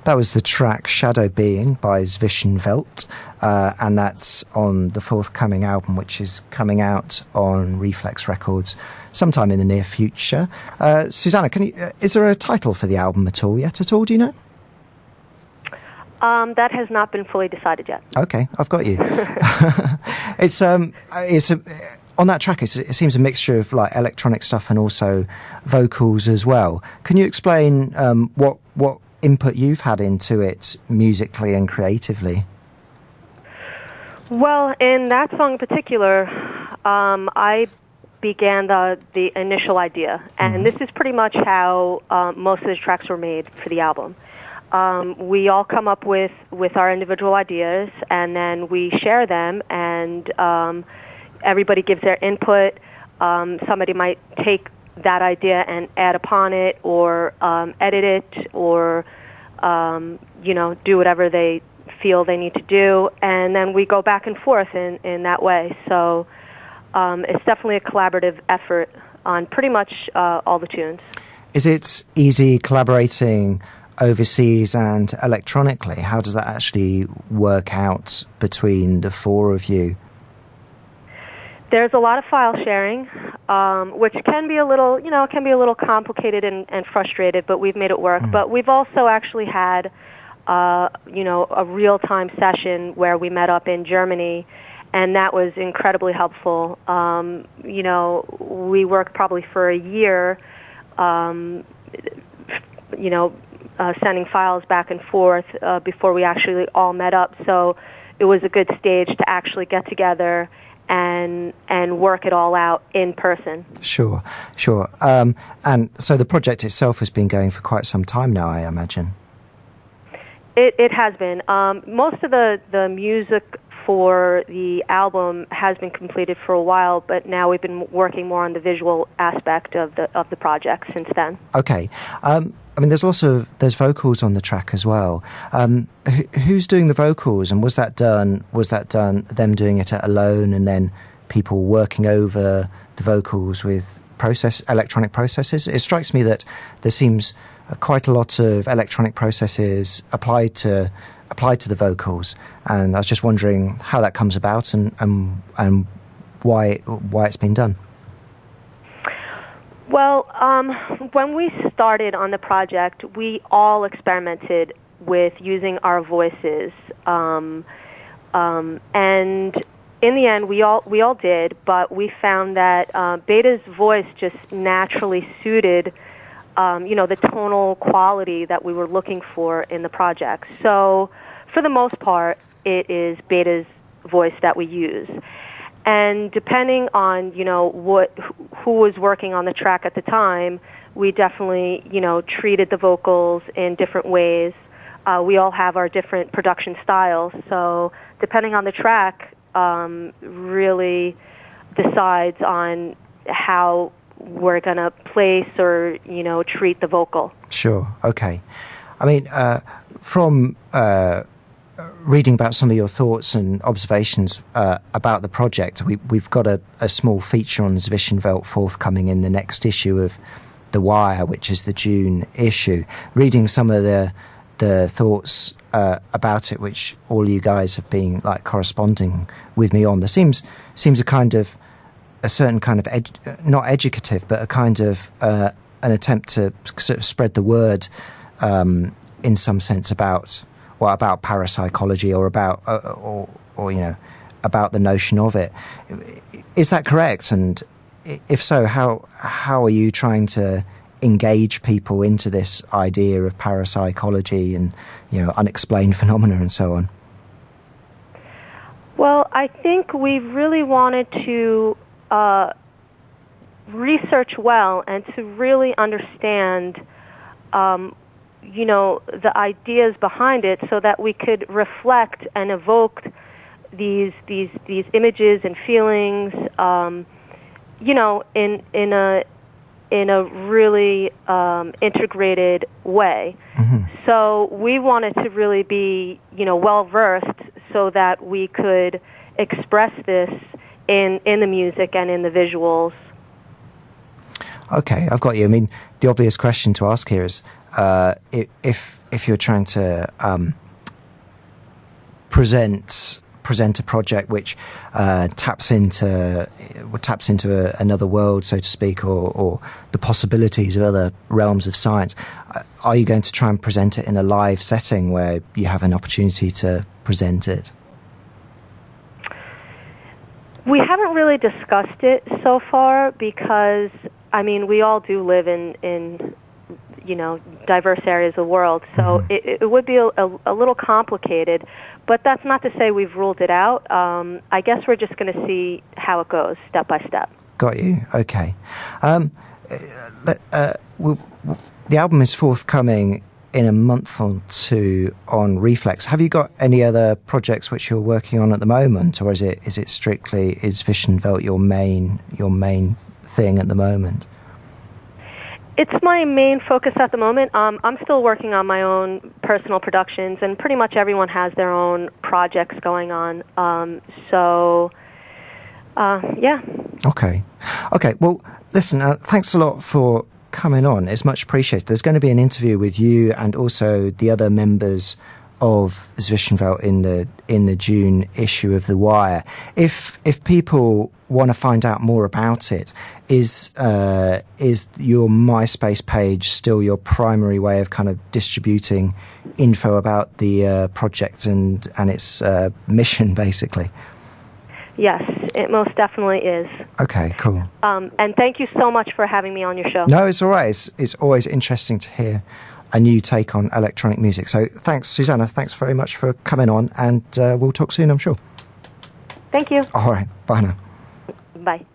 That was the track Shadow Being by Zwischenwelt, and that's on the forthcoming album, which is coming out on Reflex Records sometime in the near future. Susana, is there a title for the album at all, do you know? That has not been fully decided yet. Okay, I've got you. On that track, it seems a mixture of like electronic stuff and also vocals as well. Can you explain what input you've had into it musically and creatively? Well, in that song in particular, I began the initial idea, and this is pretty much how most of the tracks were made for the album. We all come up with our individual ideas, and then we share them, and everybody gives their input. Somebody might take that idea and add upon it, or edit it, or do whatever they feel they need to do, and then we go back and forth in that way. So it's definitely a collaborative effort on pretty much all the tunes. Is it easy collaborating overseas and electronically? How does that actually work out between the four of you? There's a lot of file sharing, which can be a little complicated and frustrated, but we've made it work. But we've also actually had, a real-time session where we met up in Germany, and that was incredibly helpful. We worked probably for a year, sending files back and forth before we actually all met up. So it was a good stage to actually get together and work it all out in person. Sure. And so the project itself has been going for quite some time now, I imagine. It has been. Most of the music for the album has been completed for a while, but now we've been working more on the visual aspect of the project since then. Okay. There's vocals on the track as well. Who's doing the vocals, and was that done them doing it alone, and then people working over the vocals with electronic processes? It strikes me that there seems quite a lot of electronic processes applied to the vocals, and I was just wondering how that comes about and why it's been done. Well, when we started on the project, we all experimented with using our voices, and in the end, we all did. But we found that Beta's voice just naturally suited, the tonal quality that we were looking for in the project. So, for the most part, it is Beta's voice that we use. And depending on, who was working on the track at the time, we definitely, treated the vocals in different ways. We all have our different production styles, so depending on the track, really decides on how we're going to place or, treat the vocal. Sure, okay. From reading about some of your thoughts and observations about the project, we've got a small feature on Zwischenwelt forthcoming in the next issue of The Wire, which is the June issue. Reading some of the thoughts about it, which all you guys have been like corresponding with me on, there seems a certain kind of not educative, but a kind of an attempt to sort of spread the word in some sense about parapsychology or about about the notion of it. Is that correct? And if so, how are you trying to engage people into this idea of parapsychology and unexplained phenomena and so on? Well, I think we really wanted to research well and to really understand the ideas behind it, so that we could reflect and evoke these images and feelings, in a really integrated way. Mm-hmm. So we wanted to really be, well versed, so that we could express this in the music and in the visuals. Okay, I've got you. The obvious question to ask here is, if you're trying to present a project which taps into another world, so to speak, or the possibilities of other realms of science, are you going to try and present it in a live setting where you have an opportunity to present it? We haven't really discussed it so far because, I mean, we all do live in diverse areas of the world, so it would be a little complicated, but that's not to say we've ruled it out. I guess we're just going to see how it goes, step by step. Got you. Okay. The album is forthcoming in a month or two on Reflex. Have you got any other projects which you're working on at the moment, or is it strictly, is Zwischenwelt your main thing at the moment? It's my main focus at the moment. I'm still working on my own personal productions, and pretty much everyone has their own projects going on. Yeah. Okay. Well, listen, thanks a lot for coming on. It's much appreciated. There's going to be an interview with you and also the other members of Zwischenwelt in the June issue of The Wire. If people want to find out more about it, is your MySpace page still your primary way of kind of distributing info about the project and its mission, basically? Yes, it most definitely is. Okay, cool. And thank you so much for having me on your show. No, it's all right. It's always interesting to hear a new take on electronic music. So thanks, Susana. Thanks very much for coming on, and we'll talk soon, I'm sure. Thank you. All right. Bye now. Bye.